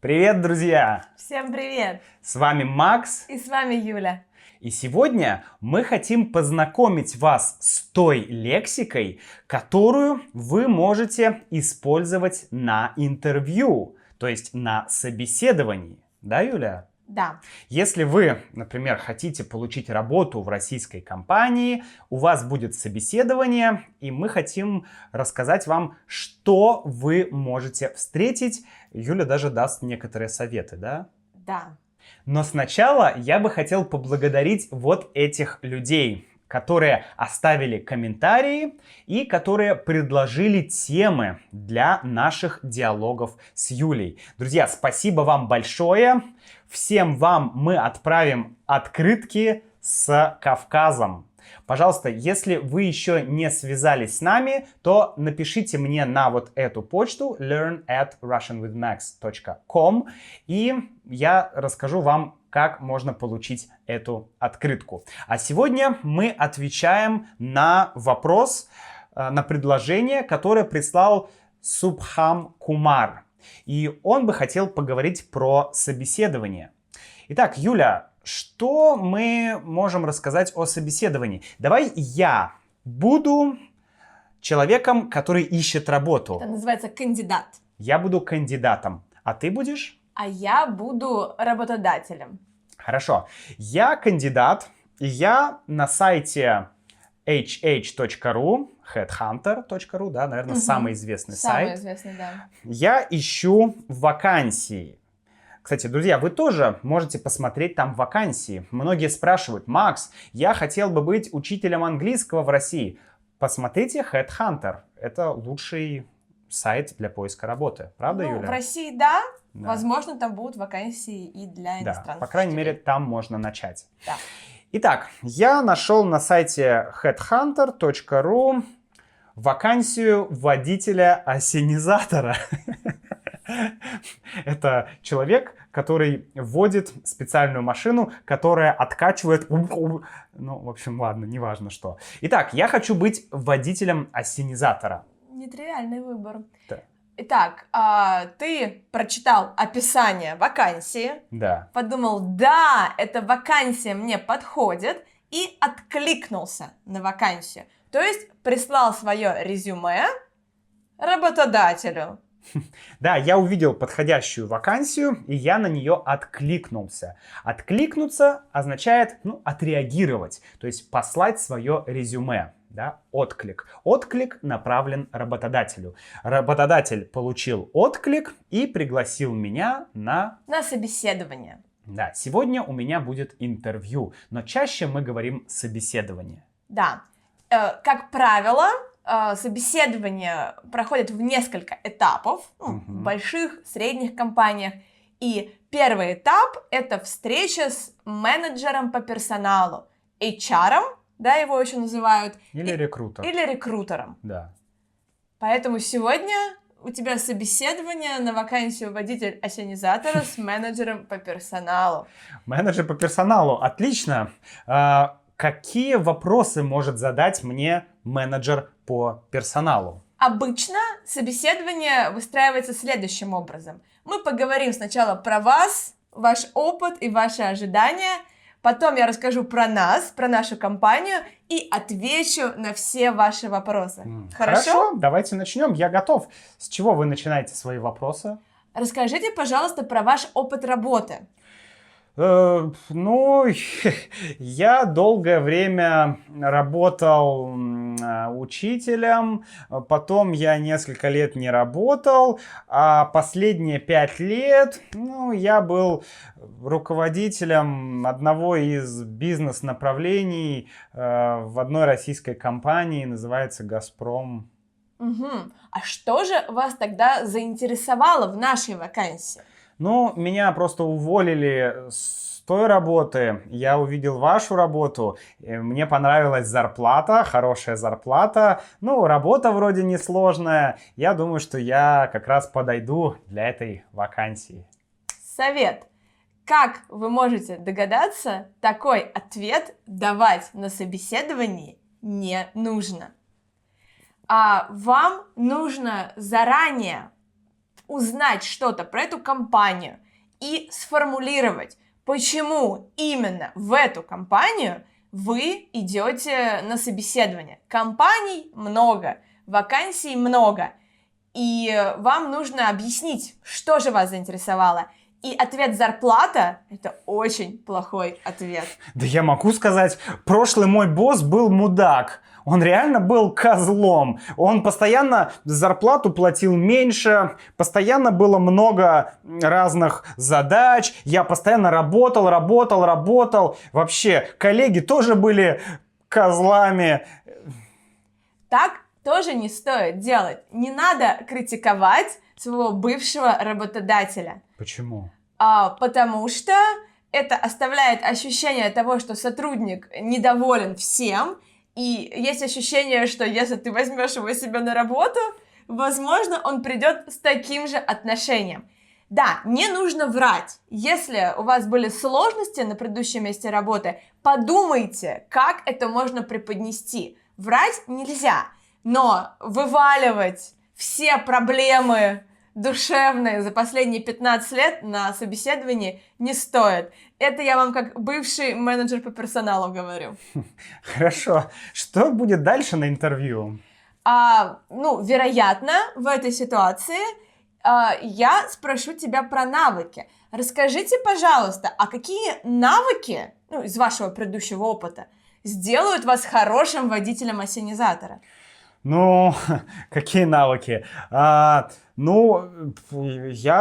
Привет, друзья! Всем привет! С вами Макс. И с вами Юля. И сегодня мы хотим познакомить вас с той лексикой, которую вы можете использовать на интервью, то есть на собеседовании. Да, Юля? Да. Если вы, например, хотите получить работу в российской компании, у вас будет собеседование, и мы хотим рассказать вам, что вы можете встретить. Юля даже даст некоторые советы, да? Да. Но сначала я бы хотел поблагодарить вот этих людей, которые оставили комментарии и которые предложили темы для наших диалогов с Юлей. Друзья, спасибо вам большое. Всем вам мы отправим открытки с Кавказом. Пожалуйста, если вы еще не связались с нами, то напишите мне на вот эту почту learn@russianwithmax.com, и я расскажу вам, как можно получить эту открытку. А сегодня мы отвечаем на вопрос, на предложение, которое прислал Субхам Кумар. И он бы хотел поговорить про собеседование. Итак, Юля, что мы можем рассказать о собеседовании? Давай я буду человеком, который ищет работу. Это называется кандидат. Я буду кандидатом. А ты будешь? А я буду работодателем. Хорошо. Я кандидат, и я на сайте hh.ru, headhunter.ru, да, наверное, самый известный сайт. Самый известный, да. Я ищу вакансии. Кстати, друзья, вы тоже можете посмотреть там вакансии. Многие спрашивают: Макс, я хотел бы быть учителем английского в России. Посмотрите Headhunter. Это лучший сайт для поиска работы. Правда, Юля? В России, да. Да. Возможно, там будут вакансии и для иностранцев. Да, по крайней мере, там можно начать. Да. Итак, я нашел на сайте headhunter.ru вакансию водителя-осенизатора. Это человек, который водит специальную машину, которая откачивает... Ну, в общем, ладно, неважно что. Итак, я хочу быть водителем осенизатора. Нетривиальный выбор. Да. Итак, ты прочитал описание вакансии, Да. подумал, да, эта вакансия мне подходит, и откликнулся на вакансию. То есть прислал свое резюме работодателю. Да, я увидел подходящую вакансию, и я на нее откликнулся. Откликнуться означает, отреагировать, то есть послать свое резюме. Да, отклик. Отклик направлен работодателю. Работодатель получил отклик и пригласил меня на собеседование. Да, сегодня у меня будет интервью, но чаще мы говорим собеседование. Да, как правило, собеседование проходит в несколько этапов, в больших, средних компаниях. И первый этап – это встреча с менеджером по персоналу, HR, да, его еще называют. Или рекрутер. Или рекрутером. Да. Поэтому сегодня у тебя собеседование на вакансию водитель-осенизатора с менеджером по персоналу. Менеджер по персоналу, отлично. Какие вопросы может задать мне менеджер по персоналу? Обычно собеседование выстраивается следующим образом. Мы поговорим сначала про вас, ваш опыт и ваши ожидания. Потом я расскажу про нас, про нашу компанию и отвечу на все ваши вопросы. Хорошо, давайте начнем. Я готов. С чего вы начинаете свои вопросы? Расскажите, пожалуйста, про ваш опыт работы. Я долгое время работал учителем, потом я несколько лет не работал, а последние 5 лет, я был руководителем одного из бизнес-направлений в одной российской компании, называется «Газпром». А что же вас тогда заинтересовало в нашей вакансии? Меня просто уволили с той работы, я увидел вашу работу, мне понравилась зарплата, хорошая зарплата, работа вроде несложная, я думаю, что я как раз подойду для этой вакансии. Совет. Как вы можете догадаться, такой ответ давать на собеседовании не нужно. А вам нужно заранее узнать что-то про эту компанию и сформулировать, почему именно в эту компанию вы идете на собеседование. Компаний много, вакансий много, и вам нужно объяснить, что же вас заинтересовало. И ответ зарплата – это очень плохой ответ. Да я могу сказать, прошлый мой босс был мудак. Он реально был козлом. Он постоянно зарплату платил меньше, постоянно было много разных задач. Я постоянно работал. Вообще, коллеги тоже были козлами. Так тоже не стоит делать. Не надо критиковать своего бывшего работодателя. Почему? Потому что это оставляет ощущение того, что сотрудник недоволен всем, и есть ощущение, что если ты возьмешь его себе на работу, возможно, он придет с таким же отношением. Да, не нужно врать. Если у вас были сложности на предыдущем месте работы, подумайте, как это можно преподнести. Врать нельзя, но вываливать все проблемы душевные за последние 15 лет на собеседовании не стоит. Это я вам как бывший менеджер по персоналу говорю. Хорошо. Что будет дальше на интервью? Вероятно, в этой ситуации я спрошу тебя про навыки. Расскажите, пожалуйста, а какие навыки, из вашего предыдущего опыта, сделают вас хорошим водителем-ассенизатора? Какие навыки? Я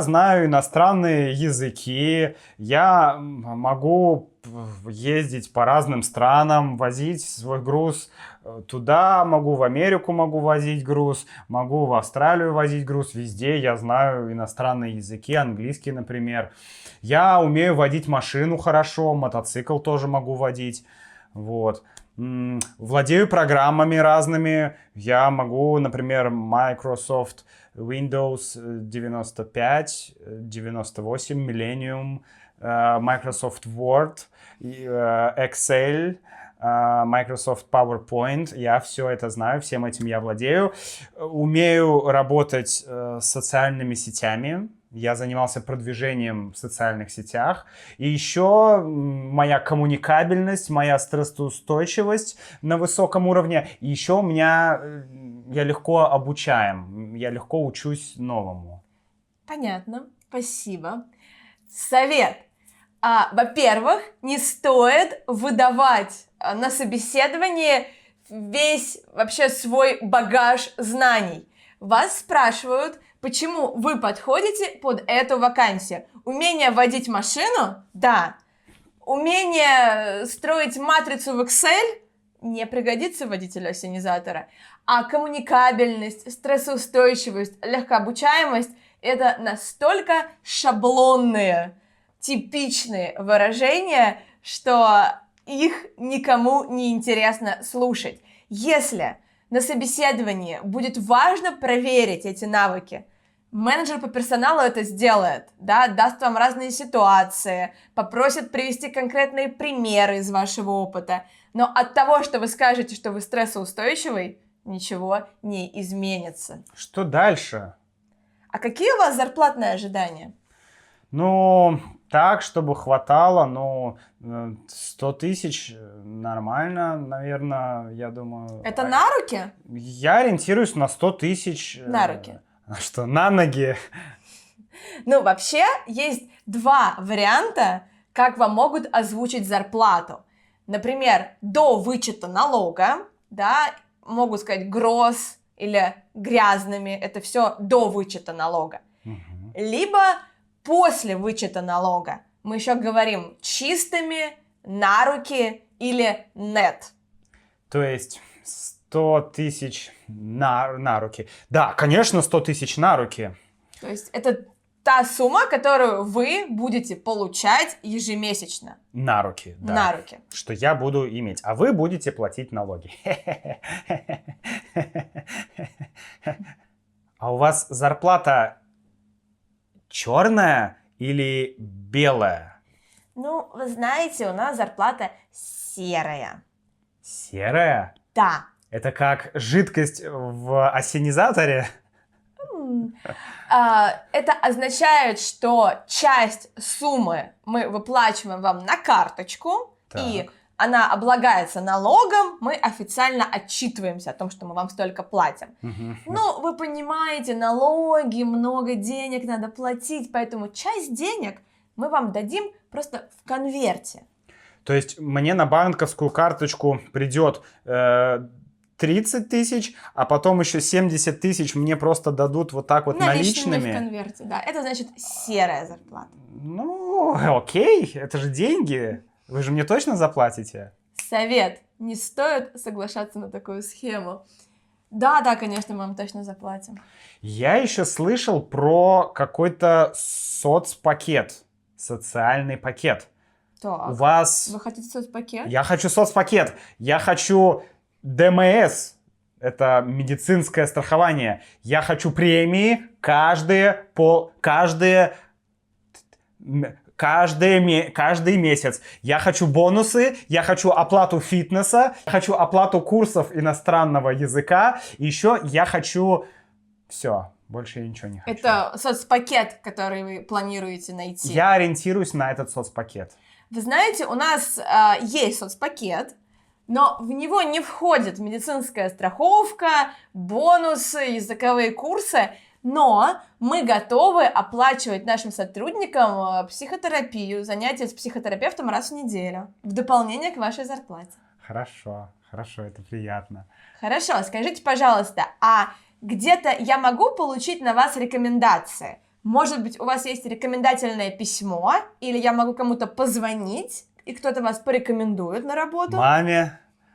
знаю иностранные языки, я могу ездить по разным странам, возить свой груз туда, могу в Америку возить груз, могу в Австралию возить груз, везде я знаю иностранные языки, английский, например. Я умею водить машину хорошо, мотоцикл тоже могу водить, вот. Владею программами разными. Я могу, например, Microsoft Windows 95, 98, Millennium, Microsoft Word, Excel, Microsoft PowerPoint. Я все это знаю, всем этим я владею. Умею работать с социальными сетями. Я занимался продвижением в социальных сетях. И еще моя коммуникабельность, моя стрессоустойчивость на высоком уровне. И еще я легко обучаем, я легко учусь новому. Понятно, спасибо. Совет. Во-первых, не стоит выдавать на собеседовании весь вообще свой багаж знаний. Вас спрашивают, почему вы подходите под эту вакансию. Умение водить машину? Да. Умение строить матрицу в Excel? Не пригодится водителю-ассенизатора. А коммуникабельность, стрессоустойчивость, легкообучаемость – это настолько шаблонные, типичные выражения, что их никому не интересно слушать. Если на собеседовании будет важно проверить эти навыки, менеджер по персоналу это сделает, да, даст вам разные ситуации, попросит привести конкретные примеры из вашего опыта. Но от того, что вы скажете, что вы стрессоустойчивый, ничего не изменится. Что дальше? А какие у вас зарплатные ожидания? Так, чтобы хватало, 100 тысяч нормально, наверное, я думаю. Это на руки? Я ориентируюсь на 100 тысяч. На руки. Что, на ноги? Вообще, есть два варианта, как вам могут озвучить зарплату. Например, до вычета налога, да, могут сказать гроз или грязными, это все до вычета налога. Угу. Либо после вычета налога. Мы еще говорим чистыми, на руки или нет. То есть 100 тысяч на руки. Да, конечно, 100 тысяч на руки. То есть это та сумма, которую вы будете получать ежемесячно. На руки, да. На руки. Что я буду иметь, а вы будете платить налоги. А у вас зарплата черная или белая? Вы знаете, у нас зарплата серая. Серая? Да. Это как жидкость в ассенизаторе? Это означает, что часть суммы мы выплачиваем вам на карточку, и она облагается налогом, мы официально отчитываемся о том, что мы вам столько платим. Ну, вы понимаете, налоги, много денег надо платить, поэтому часть денег мы вам дадим просто в конверте. То есть мне на банковскую карточку придет 30 тысяч, а потом еще 70 тысяч мне просто дадут вот так вот наличными. В конверте, да. Это значит серая зарплата. Ну, окей, это же деньги. Вы же мне точно заплатите? Совет. Не стоит соглашаться на такую схему. Да, конечно, мы вам точно заплатим. Я еще слышал про какой-то соцпакет, социальный пакет. Так, у вас... Вы хотите соцпакет? Я хочу соцпакет. Я хочу ДМС. Это медицинское страхование. Я хочу премии каждый месяц. Я хочу бонусы, я хочу оплату фитнеса, я хочу оплату курсов иностранного языка. И еще я хочу... Все, больше я ничего не хочу. Это соцпакет, который вы планируете найти. Я ориентируюсь на этот соцпакет. Вы знаете, у нас есть соцпакет, но в него не входит медицинская страховка, бонусы, языковые курсы, но мы готовы оплачивать нашим сотрудникам психотерапию, занятия с психотерапевтом раз в неделю, в дополнение к вашей зарплате. Хорошо, это приятно. Хорошо, скажите, пожалуйста, а где-то я могу получить на вас рекомендации? Может быть, у вас есть рекомендательное письмо, или я могу кому-то позвонить, и кто-то вас порекомендует на работу?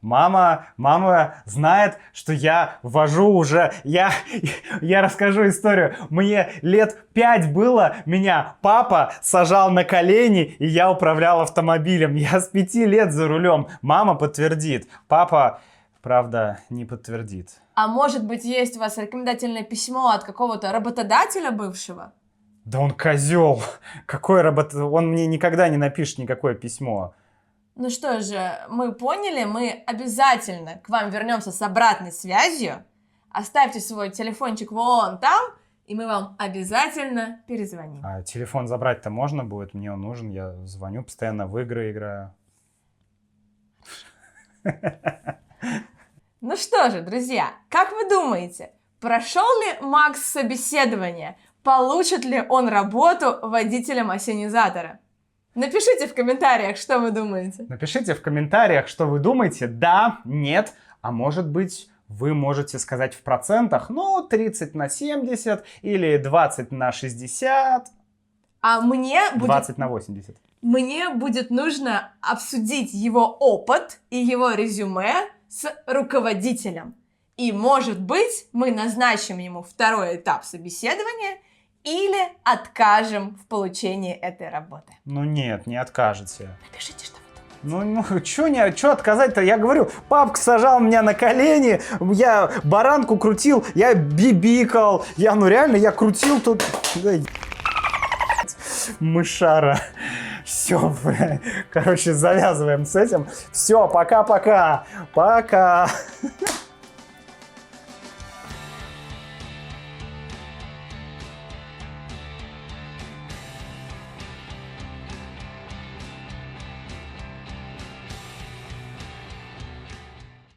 Мама знает, что я вожу уже, я расскажу историю. Мне лет 5 было, меня папа сажал на колени, и я управлял автомобилем. Я с 5 лет за рулем. Мама подтвердит. Папа, правда, не подтвердит. А может быть, есть у вас рекомендательное письмо от какого-то работодателя бывшего? Да он козел. Он мне никогда не напишет никакое письмо. Ну что же, мы поняли, мы обязательно к вам вернемся с обратной связью. Оставьте свой телефончик вон там, и мы вам обязательно перезвоним. А телефон забрать-то можно будет? Мне он нужен, я звоню постоянно, в игры играю. Ну что же, друзья, как вы думаете, прошел ли Макс собеседование? Получит ли он работу водителем ассенизатора? Напишите в комментариях, что вы думаете. Напишите в комментариях, что вы думаете. Да, нет, а может быть, вы можете сказать в процентах, 30 на 70 или 20 на 60. А мне 20 на 80. Мне будет нужно обсудить его опыт и его резюме с руководителем. И, может быть, мы назначим ему второй этап собеседования или откажем в получении этой работы. Нет, не откажете. Напишите, что вы думаете. Чё отказать-то? Я говорю, папка сажал меня на колени, я баранку крутил, я бибикал, я крутил тут... Мышара. Все, короче, завязываем с этим. Все, пока-пока. Пока.